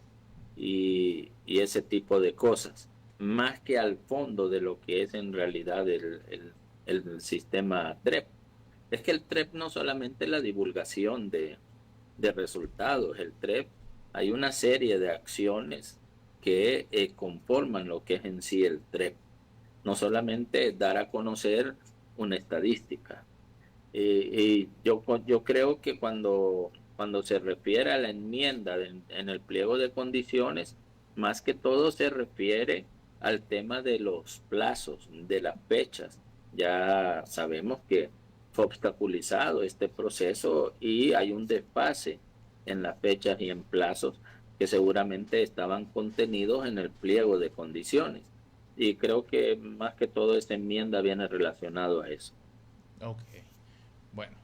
y ese tipo de cosas, más que al fondo de lo que es en realidad el sistema TREP. Es que el TREP no solamente es la divulgación de resultados, el TREP, hay una serie de acciones que conforman lo que es en sí el TREP. No solamente dar a conocer una estadística. Y yo creo que cuando se refiere a la enmienda en el pliego de condiciones, más que todo se refiere al tema de los plazos, de las fechas. Ya sabemos que fue obstaculizado este proceso y hay un desfase en las fechas y en plazos que seguramente estaban contenidos en el pliego de condiciones. Y creo que más que todo esta enmienda viene relacionado a eso. Ok. Bueno.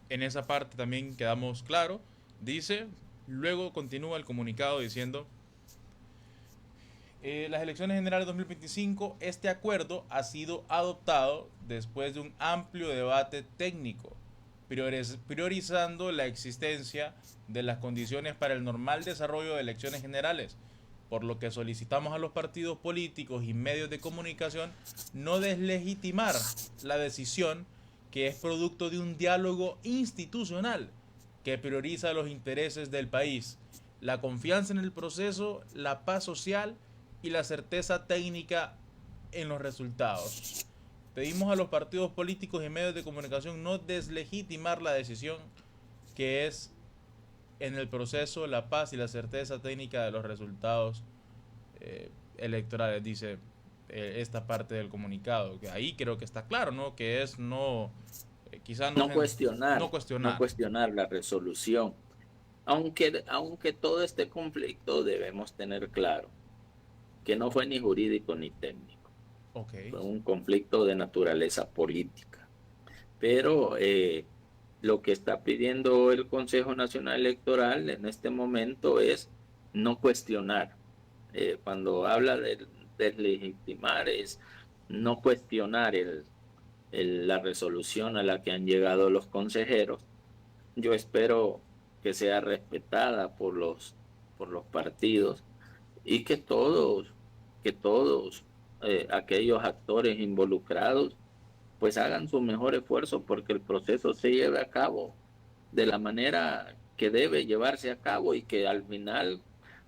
En esa parte también quedamos claro. Dice, luego continúa el comunicado diciendo, las elecciones generales 2025, este acuerdo ha sido adoptado después de un amplio debate técnico, priorizando la existencia de las condiciones para el normal desarrollo de elecciones generales, por lo que solicitamos a los partidos políticos y medios de comunicación no deslegitimar la decisión, que es producto de un diálogo institucional que prioriza los intereses del país, la confianza en el proceso, la paz social y la certeza técnica en los resultados. Pedimos a los partidos políticos y medios de comunicación no deslegitimar la decisión, que es en el proceso la paz y la certeza técnica de los resultados electorales, dice esta parte del comunicado. Que ahí creo que está claro, ¿no? Que es no, quizás no, no no cuestionar. cuestionar la resolución. Aunque todo este conflicto debemos tener claro que no fue ni jurídico ni técnico. Okay. Fue un conflicto de naturaleza política. Pero lo que está pidiendo el Consejo Nacional Electoral en este momento es no cuestionar. Cuando habla de deslegitimar, es no cuestionar la resolución a la que han llegado los consejeros. Yo espero que sea respetada por los partidos y que todos aquellos actores involucrados pues hagan su mejor esfuerzo porque el proceso se lleve a cabo de la manera que debe llevarse a cabo y que al final,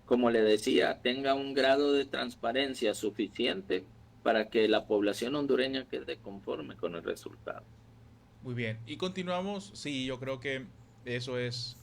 como le decía, tenga un grado de transparencia suficiente para que la población hondureña quede conforme con el resultado. Muy bien. Y continuamos. Sí, yo creo que eso es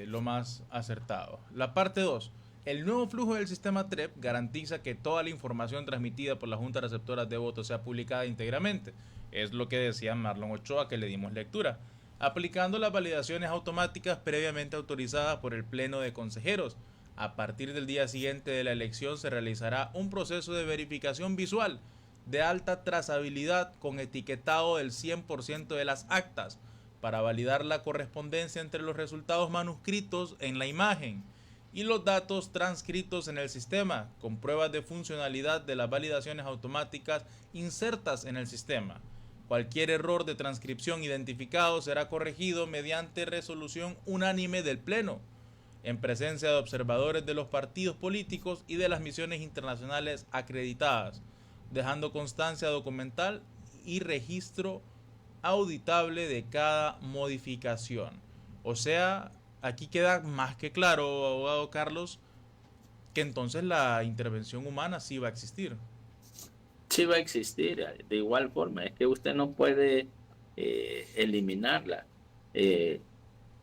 lo más acertado. La parte 2. El nuevo flujo del sistema TREP garantiza que toda la información transmitida por la Junta Receptora de Votos sea publicada íntegramente. Es lo que decía Marlon Ochoa, que le dimos lectura. Aplicando las validaciones automáticas previamente autorizadas por el Pleno de Consejeros. A partir del día siguiente de la elección se realizará un proceso de verificación visual de alta trazabilidad con etiquetado del 100% de las actas para validar la correspondencia entre los resultados manuscritos en la imagen y los datos transcritos en el sistema, con pruebas de funcionalidad de las validaciones automáticas insertas en el sistema. Cualquier error de transcripción identificado será corregido mediante resolución unánime del Pleno, en presencia de observadores de los partidos políticos y de las misiones internacionales acreditadas, dejando constancia documental y registro auditable de cada modificación. O sea, aquí queda más que claro, abogado Carlos, que entonces la intervención humana sí va a existir. Sí va a existir, de igual forma, es que usted no puede eliminarla.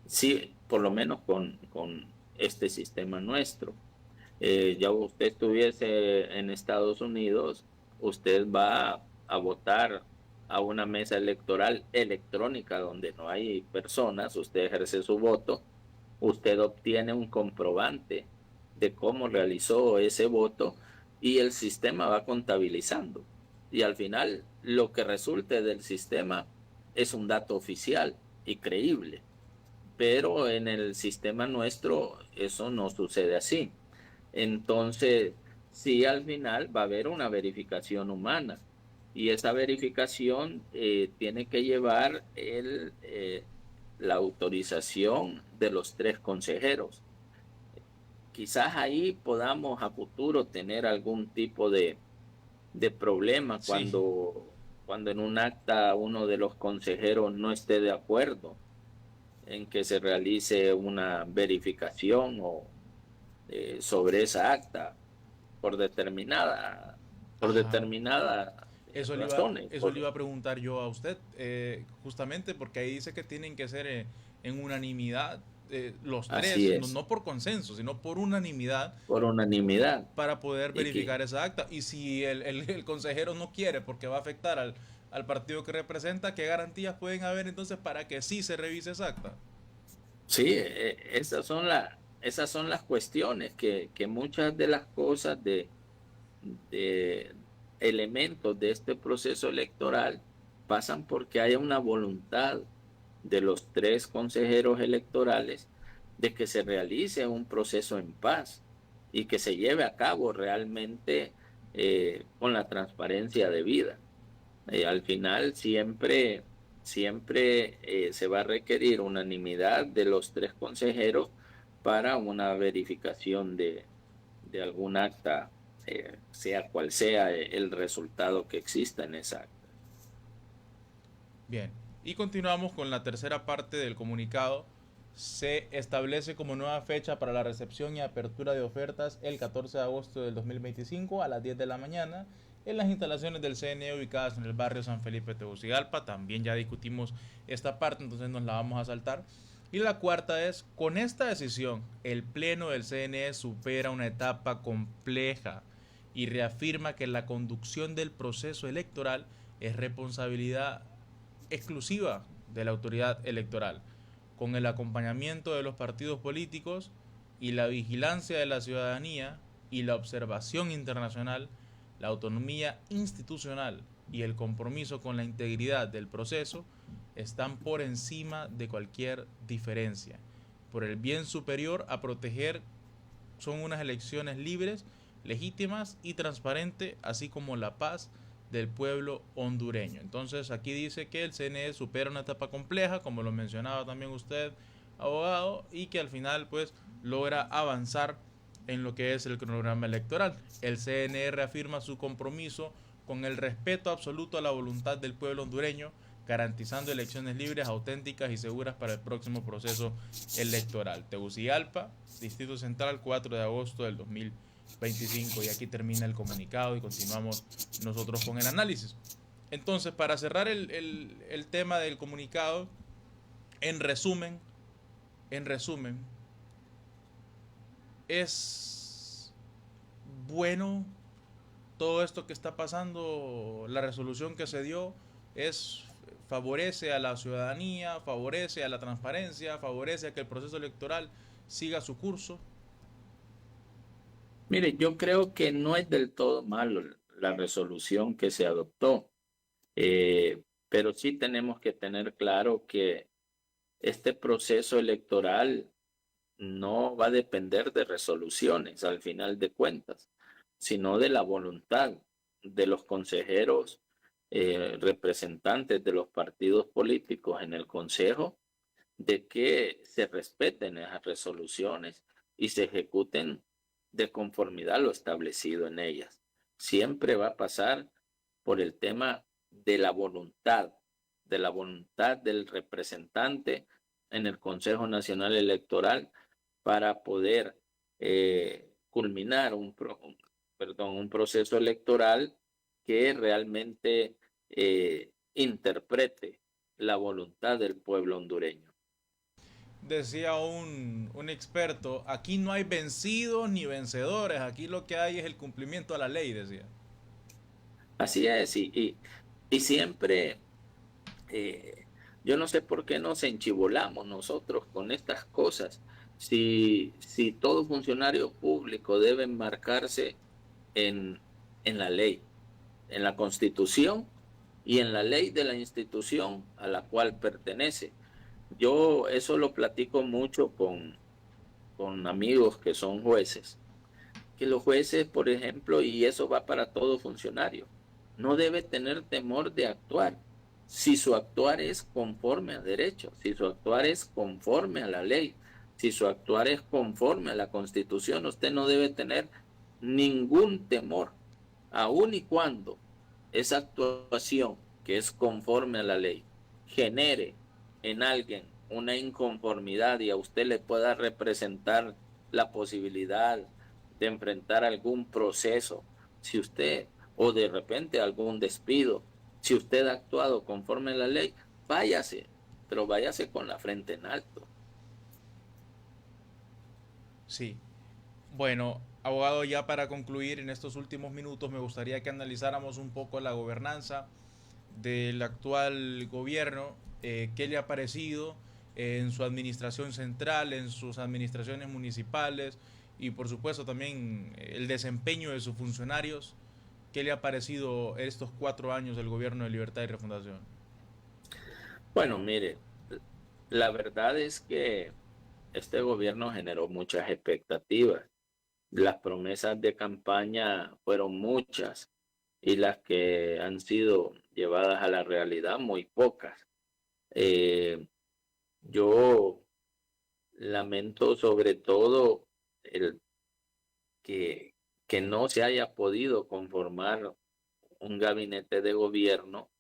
Sí, por lo menos con este sistema nuestro. Ya usted estuviese en Estados Unidos, usted va a votar a una mesa electoral electrónica donde no hay personas, usted ejerce su voto, usted obtiene un comprobante de cómo realizó ese voto y el sistema va contabilizando. Y al final lo que resulte del sistema es un dato oficial y creíble. Pero en el sistema nuestro eso no sucede así. Entonces, sí, al final va a haber una verificación humana y esa verificación tiene que llevar la autorización de los 3 consejeros. Quizás ahí podamos a futuro tener algún tipo de problema Sí. cuando en un acta uno de los consejeros no esté de acuerdo en que se realice una verificación sobre esa acta por Ajá. determinada razones. Eso le iba a preguntar yo a usted, justamente porque ahí dice que tienen que ser en unanimidad los Así tres, no, es, no por consenso, sino por unanimidad por unanimidad. para poder Y que, verificar esa acta. Y si el consejero no quiere porque va a afectar al partido que representa, ¿qué garantías pueden haber entonces para que sí se revise esa acta? sí, esas son las cuestiones que muchas de las cosas de elementos de este proceso electoral pasan porque hay una voluntad de los 3 consejeros electorales de que se realice un proceso en paz y que se lleve a cabo realmente con la transparencia debida. Al final siempre se va a requerir unanimidad de los 3 consejeros para una verificación de algún acta, sea cual sea el resultado que exista en esa acta. Bien, y continuamos con la tercera parte del comunicado. Se establece como nueva fecha para la recepción y apertura de ofertas el 14 de agosto del 2025 a las 10 de la mañana en las instalaciones del CNE ubicadas en el barrio San Felipe Tegucigalpa. También ya discutimos esta parte, entonces nos la vamos a saltar. Y la cuarta es, con esta decisión, el Pleno del CNE supera una etapa compleja y reafirma que la conducción del proceso electoral es responsabilidad exclusiva de la autoridad electoral, con el acompañamiento de los partidos políticos y la vigilancia de la ciudadanía y la observación internacional, la autonomía institucional y el compromiso con la integridad del proceso están por encima de cualquier diferencia. Por el bien superior a proteger son unas elecciones libres, legítimas y transparentes, así como la paz del pueblo hondureño. Entonces aquí dice que el CNE supera una etapa compleja, como lo mencionaba también usted, abogado, y que al final pues logra avanzar en lo que es el cronograma electoral. El CNE reafirma su compromiso con el respeto absoluto a la voluntad del pueblo hondureño, garantizando elecciones libres, auténticas y seguras para el próximo proceso electoral. Tegucigalpa, Distrito Central, 4 de agosto del 2025. Y aquí termina el comunicado y continuamos nosotros con el análisis. Entonces, para cerrar el tema del comunicado, en resumen, es bueno todo esto que está pasando, la resolución que se dio, favorece a la ciudadanía, favorece a la transparencia, favorece a que el proceso electoral siga su curso. Mire, yo creo que no es del todo malo la resolución que se adoptó, pero sí tenemos que tener claro que este proceso electoral no va a depender de resoluciones al final de cuentas, sino de la voluntad de los consejeros, representantes de los partidos políticos en el Consejo, de que se respeten esas resoluciones y se ejecuten de conformidad a lo establecido en ellas. Siempre va a pasar por el tema de la voluntad del representante en el Consejo Nacional Electoral para poder culminar un proceso electoral que realmente interprete la voluntad del pueblo hondureño. Decía un experto, aquí no hay vencidos ni vencedores, aquí lo que hay es el cumplimiento a la ley, decía. Así es, y siempre, eh, yo no sé por qué nos enchivolamos nosotros con estas cosas. Si todo funcionario público debe enmarcarse en, en la ley, en la Constitución y en la ley de la institución a la cual pertenece. Yo eso lo platico mucho con amigos que son jueces, que los jueces, por ejemplo, y eso va para todo funcionario, no debe tener temor de actuar. Si su actuar es conforme a derecho, si su actuar es conforme a la ley, si su actuar es conforme a la Constitución, usted no debe tener ningún temor, aun y cuando esa actuación que es conforme a la ley genere en alguien una inconformidad y a usted le pueda representar la posibilidad de enfrentar algún proceso, si usted, o de repente algún despido, si usted ha actuado conforme a la ley, váyase, pero váyase con la frente en alto. Sí. Bueno, abogado, ya para concluir en estos últimos minutos me gustaría que analizáramos un poco la gobernanza del actual gobierno, qué le ha parecido en su administración central, en sus administraciones municipales y por supuesto también el desempeño de sus funcionarios. ¿Qué le ha parecido estos 4 años del gobierno de Libertad y Refundación? Bueno, mire, la verdad es que este gobierno generó muchas expectativas. Las promesas de campaña fueron muchas y las que han sido llevadas a la realidad muy pocas. Eh, yo lamento sobre todo el que, que no se haya podido conformar un gabinete de gobierno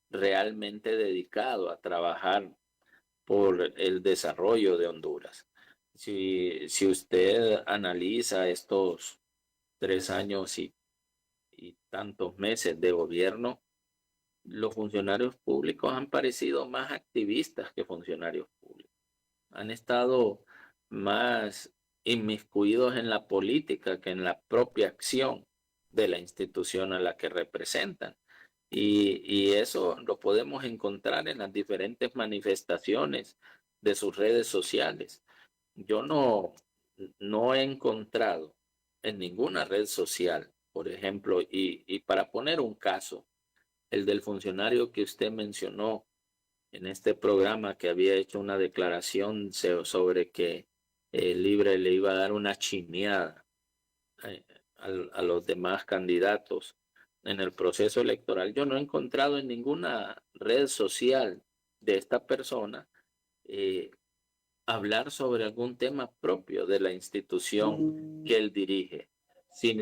realmente dedicado a trabajar por el desarrollo de Honduras. Si usted analiza estos 3 años y tantos meses de gobierno, los funcionarios públicos han parecido más activistas que funcionarios públicos. Han estado más inmiscuidos en la política que en la propia acción de la institución a la que representan. Y eso lo podemos encontrar en las diferentes manifestaciones de sus redes sociales. Yo no he encontrado en ninguna red social, por ejemplo, y para poner un caso, el del funcionario que usted mencionó en este programa que había hecho una declaración sobre que Libre le iba a dar una chineada eh, a los demás candidatos en el proceso electoral. Yo no he encontrado en ninguna red social de esta persona eh, hablar sobre algún tema propio de la institución que él dirige.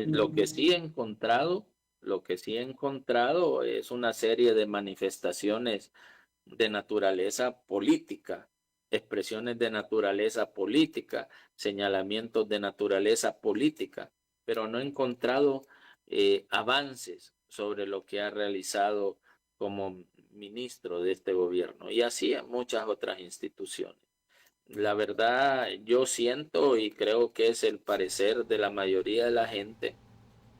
Lo que sí he encontrado, lo que sí he encontrado es una serie de manifestaciones de naturaleza política, expresiones de naturaleza política, señalamientos de naturaleza política, pero no he encontrado avances sobre lo que ha realizado como ministro de este gobierno y así en muchas otras instituciones. La verdad, yo siento y creo que es el parecer de la mayoría de la gente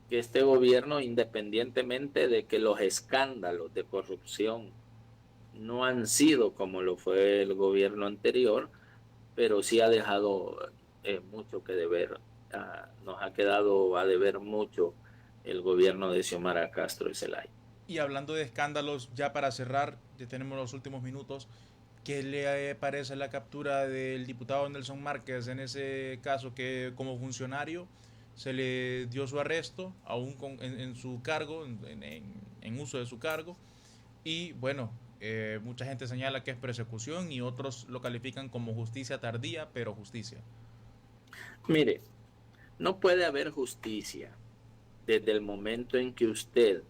que este gobierno, independientemente de que los escándalos de corrupción no han sido como lo fue el gobierno anterior, pero sí ha dejado mucho que deber. Nos ha quedado a deber mucho el gobierno de Xiomara Castro y Zelaya. Y hablando de escándalos, ya para cerrar, ya tenemos los últimos minutos, ¿qué le parece la captura del diputado Nelson Márquez en ese caso que como funcionario se le dio su arresto, aún en su cargo, en uso de su cargo? Y bueno, mucha gente señala que es persecución y otros lo califican como justicia tardía, pero justicia. Mire, no puede haber justicia desde el momento en que usted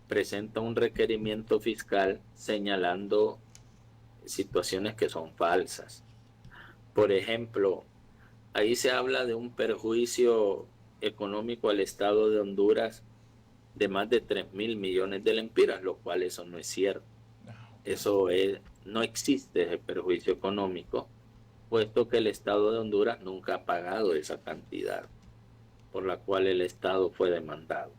presenta un requerimiento fiscal señalando situaciones que son falsas. Por ejemplo, ahí se habla de un perjuicio económico al Estado de Honduras de más de 3.000 millones de lempiras, lo cual eso no es cierto. No existe ese perjuicio económico, puesto que el Estado de Honduras nunca ha pagado esa cantidad por la cual el Estado fue demandado.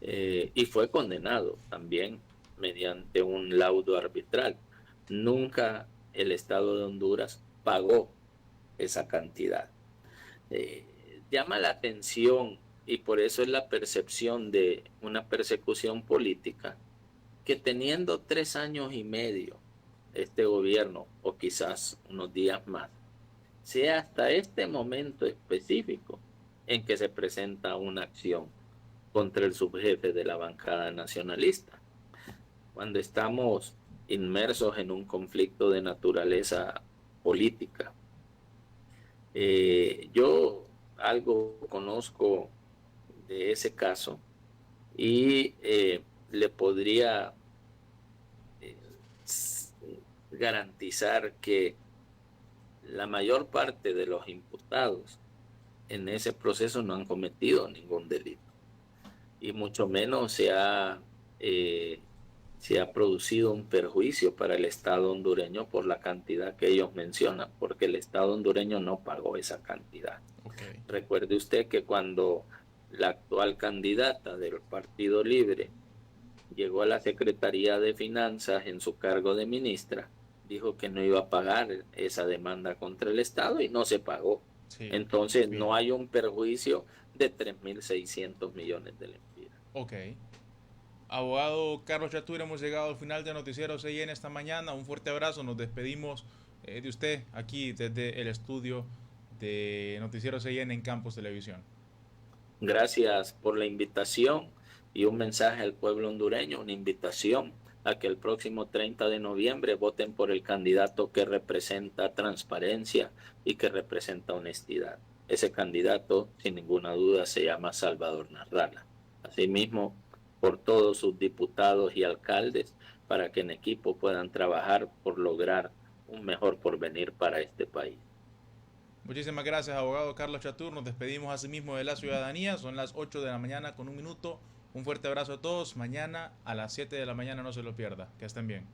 Y fue condenado también mediante un laudo arbitral. Nunca el Estado de Honduras pagó esa cantidad. Llama la atención y por eso es la percepción de una persecución política, que teniendo 3 años y medio este gobierno, o quizás unos días más, sea hasta este momento específico en que se presenta una acción contra el subjefe de la bancada nacionalista, cuando estamos inmersos en un conflicto de naturaleza política. Yo algo conozco de ese caso y le podría eh, garantizar que la mayor parte de los imputados en ese proceso no han cometido ningún delito y mucho menos se ha producido un perjuicio para el Estado hondureño por la cantidad que ellos mencionan, porque el Estado hondureño no pagó esa cantidad. Okay. Recuerde usted que cuando la actual candidata del Partido Libre llegó a la Secretaría de Finanzas en su cargo de ministra, dijo que no iba a pagar esa demanda contra el Estado y no se pagó. Sí, entonces bien. No hay un perjuicio de 3.600 millones de lempiras. Ok. Abogado Carlos Chatura, hemos llegado al final de Noticiero CIN esta mañana. Un fuerte abrazo, nos despedimos de usted aquí desde el estudio de Noticiero CIN en Campos Televisión. Gracias por la invitación y un mensaje al pueblo hondureño, una invitación a que el próximo 30 de noviembre voten por el candidato que representa transparencia y que representa honestidad. Ese candidato, sin ninguna duda, se llama Salvador Narrala. Asimismo, por todos sus diputados y alcaldes, para que en equipo puedan trabajar por lograr un mejor porvenir para este país. Muchísimas gracias, abogado Carlos Chatur. Nos despedimos asimismo de la ciudadanía. Son las 8 de la mañana con un minuto. Un fuerte abrazo a todos. Mañana a las 7 de la mañana no se lo pierda. Que estén bien.